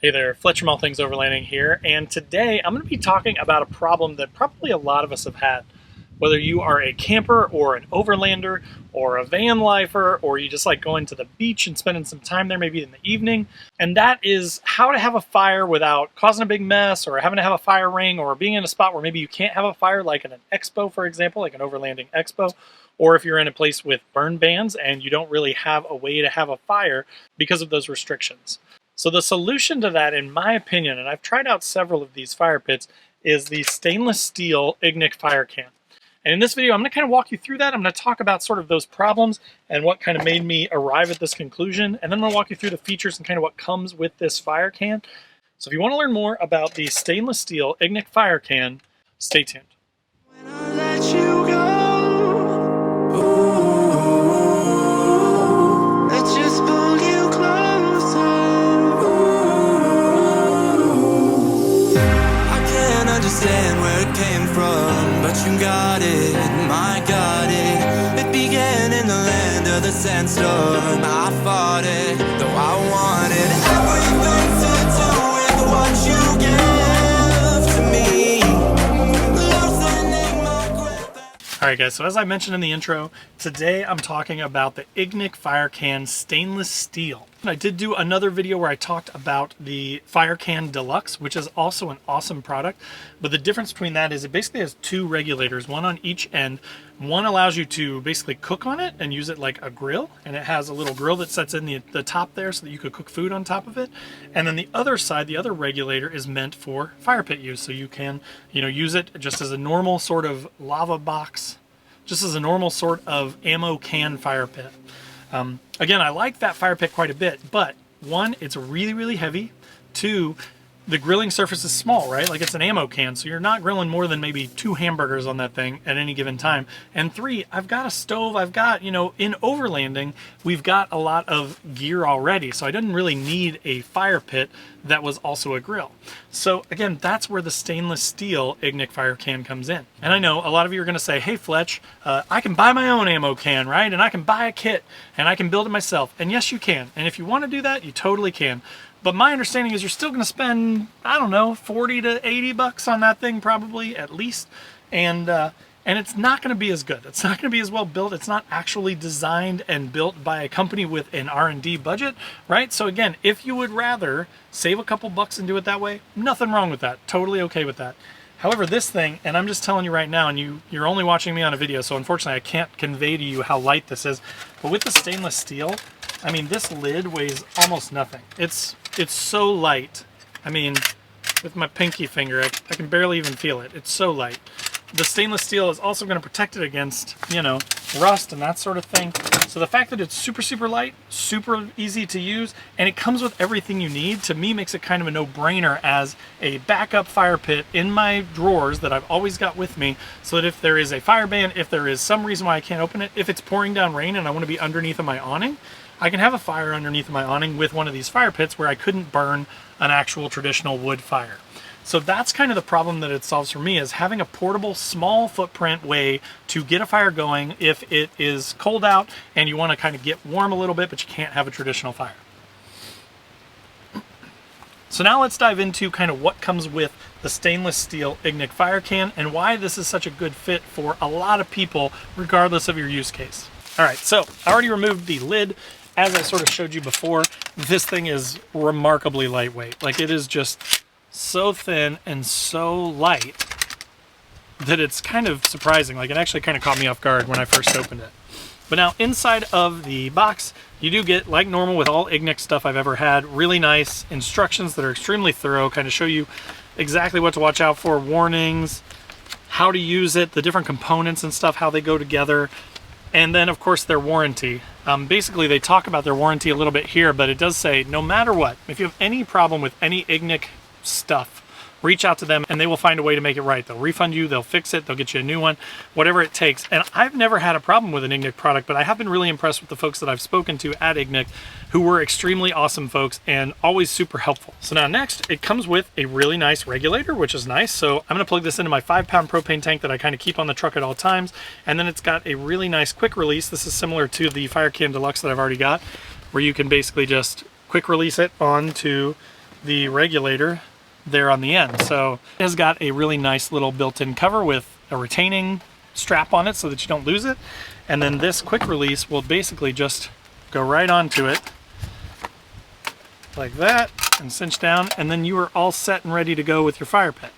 Hey there, Fletcher from All Things Overlanding here, and today I'm going to be talking about a problem that probably a lot of us have had. Whether you are a camper or an overlander or a van lifer, or you just like going to the beach and spending some time there maybe in the evening, and that is how to have a fire without causing a big mess or having to have a fire ring or being in a spot where maybe you can't have a fire, like in an expo, for example, like an overlanding expo, or if you're in a place with burn bans and you don't really have a way to have a fire because of those restrictions. So the solution to that, in my opinion, and I've tried out several of these fire pits, is the stainless steel Ignik Firecan. And in this video, I'm going to kind of walk you through that. I'm going to talk about sort of those problems and what kind of made me arrive at this conclusion. And then I'm going to walk you through the features and kind of what comes with this fire can. So if you want to learn more about the stainless steel Ignik Firecan, stay tuned. When I let you go, I just pull you closer. I can't understand where it came from, but you got it, my got it. It began in the land of the sandstorm. I fought it, though I wanted everything to do with what you gave to me. Loosening my grip. Alright guys, so as I mentioned in the intro, today I'm talking about the Ignik Firecan stainless steel. I did do another video where I talked about the Firecan Deluxe, which is also an awesome product, but the difference between that is it basically has two regulators, one on each end. One allows you to basically cook on it and use it like a grill, and it has a little grill that sets in the top there so that you could cook food on top of it. And then the other side, the other regulator, is meant for fire pit use, so you can, use it just as a normal sort of lava box, just as a normal sort of ammo can fire pit. Again, I like that fire pit quite a bit, but one, it's really, really heavy. Two, the grilling surface is small, right? Like it's an ammo can, so you're not grilling more than maybe 2 hamburgers on that thing at any given time. And 3, I've got a stove, I've got, in overlanding, we've got a lot of gear already, so I didn't really need a fire pit that was also a grill. So again, that's where the stainless steel Ignik Firecan comes in. And I know a lot of you are gonna say, hey Fletch, I can buy my own ammo can, right? And I can buy a kit, and I can build it myself. And yes, you can. And if you wanna do that, you totally can. But my understanding is you're still going to spend, I don't know, 40 to 80 bucks on that thing probably, at least. And it's not going to be as good. It's not going to be as well built. It's not actually designed and built by a company with an R&D budget, right? So again, if you would rather save a couple bucks and do it that way, nothing wrong with that. Totally okay with that. However, this thing, and I'm just telling you right now, and you're only watching me on a video, so unfortunately I can't convey to you how light this is, but with the stainless steel, I mean, this lid weighs almost nothing. It's so light. I mean, with my pinky finger, I can barely even feel it. It's so light. The stainless steel is also going to protect it against, rust and that sort of thing. So the fact that it's super, super light, super easy to use, and it comes with everything you need, to me makes it kind of a no-brainer as a backup fire pit in my drawers that I've always got with me, so that if there is a fire ban, if there is some reason why I can't open it, if it's pouring down rain and I want to be underneath of my awning, I can have a fire underneath of my awning with one of these fire pits where I couldn't burn an actual traditional wood fire. So that's kind of the problem that it solves for me, is having a portable, small footprint way to get a fire going if it is cold out and you want to kind of get warm a little bit, but you can't have a traditional fire. So now let's dive into kind of what comes with the stainless steel Ignik Firecan and why this is such a good fit for a lot of people, regardless of your use case. All right, so I already removed the lid. As I sort of showed you before, this thing is remarkably lightweight. Like, it is just so thin and so light that it's kind of surprising. Like, it actually kind of caught me off guard when I first opened it. But now inside of the box, you do get, like normal with all Ignik stuff I've ever had, really nice instructions that are extremely thorough, kind of show you exactly what to watch out for, warnings, how to use it, the different components and stuff, how they go together. And then, of course, their warranty. Basically, they talk about their warranty a little bit here, but it does say, no matter what, if you have any problem with any Ignik stuff, reach out to them and they will find a way to make it right. They'll refund you, they'll fix it, they'll get you a new one, whatever it takes. And I've never had a problem with an Ignik product, but I have been really impressed with the folks that I've spoken to at Ignik, who were extremely awesome folks and always super helpful. So now next, it comes with a really nice regulator, which is nice. So I'm gonna plug this into my 5-pound propane tank that I kind of keep on the truck at all times. And then it's got a really nice quick release. This is similar to the Firecan Deluxe that I've already got, where you can basically just quick release it onto the regulator there on the end. So it has got a really nice little built-in cover with a retaining strap on it so that you don't lose it. And then this quick release will basically just go right onto it like that and cinch down, and then you are all set and ready to go with your fire pit.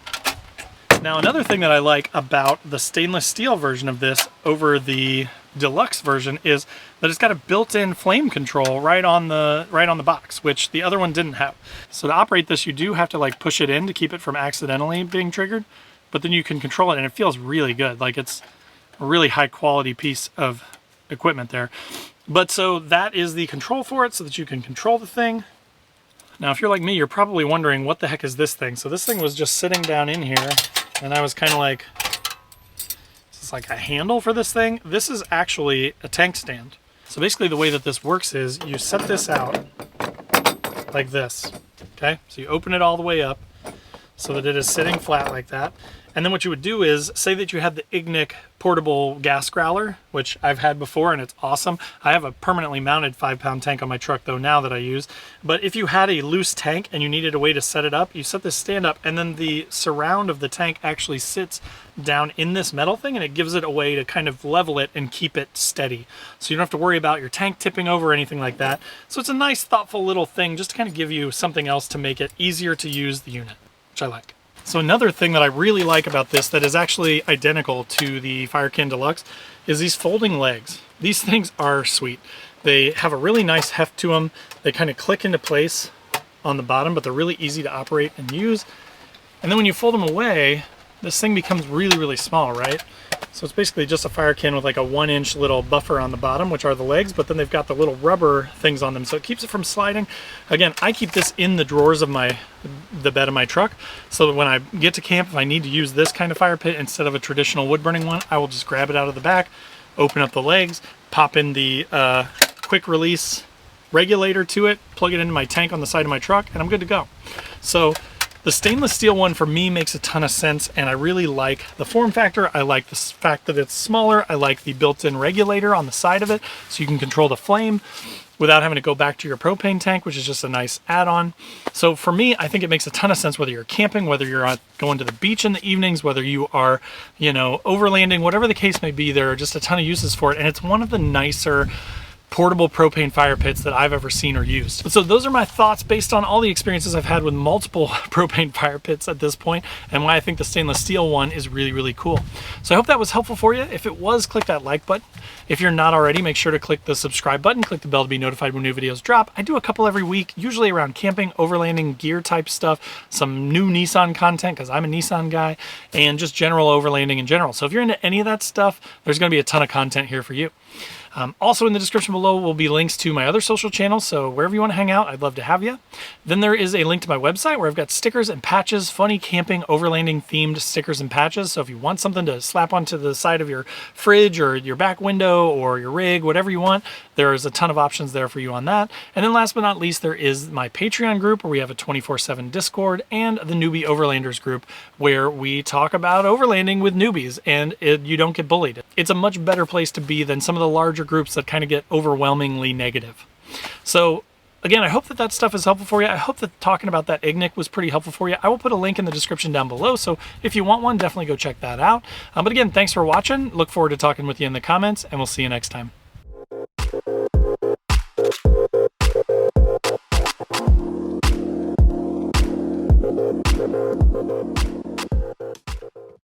Now, another thing that I like about the stainless steel version of this over the deluxe version is that it's got a built-in flame control right on the box, which the other one didn't have. So to operate this, you do have to like push it in to keep it from accidentally being triggered, but then you can control it and it feels really good. Like it's a really high quality piece of equipment there. But so that is the control for it so that you can control the thing. Now, if you're like me, you're probably wondering, what the heck is this thing? So this thing was just sitting down in here, and I was kind of like, is this like a handle for this thing? This is actually a tank stand. So basically the way that this works is you set this out like this, okay? So you open it all the way up so that it is sitting flat like that. And then what you would do is, say that you had the Ignik portable gas growler, which I've had before and it's awesome. I have a permanently mounted 5-pound tank on my truck though now that I use. But if you had a loose tank and you needed a way to set it up, you set this stand up and then the surround of the tank actually sits down in this metal thing and it gives it a way to kind of level it and keep it steady. So you don't have to worry about your tank tipping over or anything like that. So it's a nice, thoughtful little thing just to kind of give you something else to make it easier to use the unit, which I like. So another thing that I really like about this that is actually identical to the Firecan Deluxe is these folding legs. These things are sweet. They have a really nice heft to them. They kind of click into place on the bottom, but they're really easy to operate and use. And then when you fold them away, this thing becomes really, really small, right? So it's basically just a fire can with like a 1-inch little buffer on the bottom, which are the legs, but then they've got the little rubber things on them, so it keeps it from sliding. Again, I keep this in the drawers of the bed of my truck, so that when I get to camp, if I need to use this kind of fire pit instead of a traditional wood burning one, I will just grab it out of the back, open up the legs, pop in the quick release regulator to it, plug it into my tank on the side of my truck, and I'm good to go. So the stainless steel one for me makes a ton of sense, and I really like the form factor. I like the fact that it's smaller. I like the built-in regulator on the side of it, so you can control the flame without having to go back to your propane tank, which is just a nice add-on. So for me, I think it makes a ton of sense whether you're camping, whether you're going to the beach in the evenings, whether you are, you know, overlanding, whatever the case may be, there are just a ton of uses for it, and it's one of the nicer portable propane fire pits that I've ever seen or used. So those are my thoughts based on all the experiences I've had with multiple propane fire pits at this point, and why I think the stainless steel one is really, really cool. So I hope that was helpful for you. If it was, click that like button. If you're not already, make sure to click the subscribe button, click the bell to be notified when new videos drop. I do a couple every week, usually around camping, overlanding, gear type stuff, some new Nissan content because I'm a Nissan guy, and just general overlanding in general. So if you're into any of that stuff, there's going to be a ton of content here for you. Also in the description below will be links to my other social channels, so wherever you want to hang out, I'd love to have you. Then there is a link to my website where I've got stickers and patches, funny camping, overlanding themed stickers and patches. So if you want something to slap onto the side of your fridge or your back window or your rig, whatever you want, there's a ton of options there for you on that. And then last but not least, there is my Patreon group where we have a 24/7 Discord, and the Newbie Overlanders group where we talk about overlanding with newbies, and you don't get bullied. It's a much better place to be than some of the larger groups that kind of get overwhelmingly negative. So again, I hope that that stuff is helpful for you. I hope that talking about that Ignik was pretty helpful for you. I will put a link in the description down below, so if you want one, definitely go check that out. But again, thanks for watching. Look forward to talking with you in the comments, and we'll see you next time.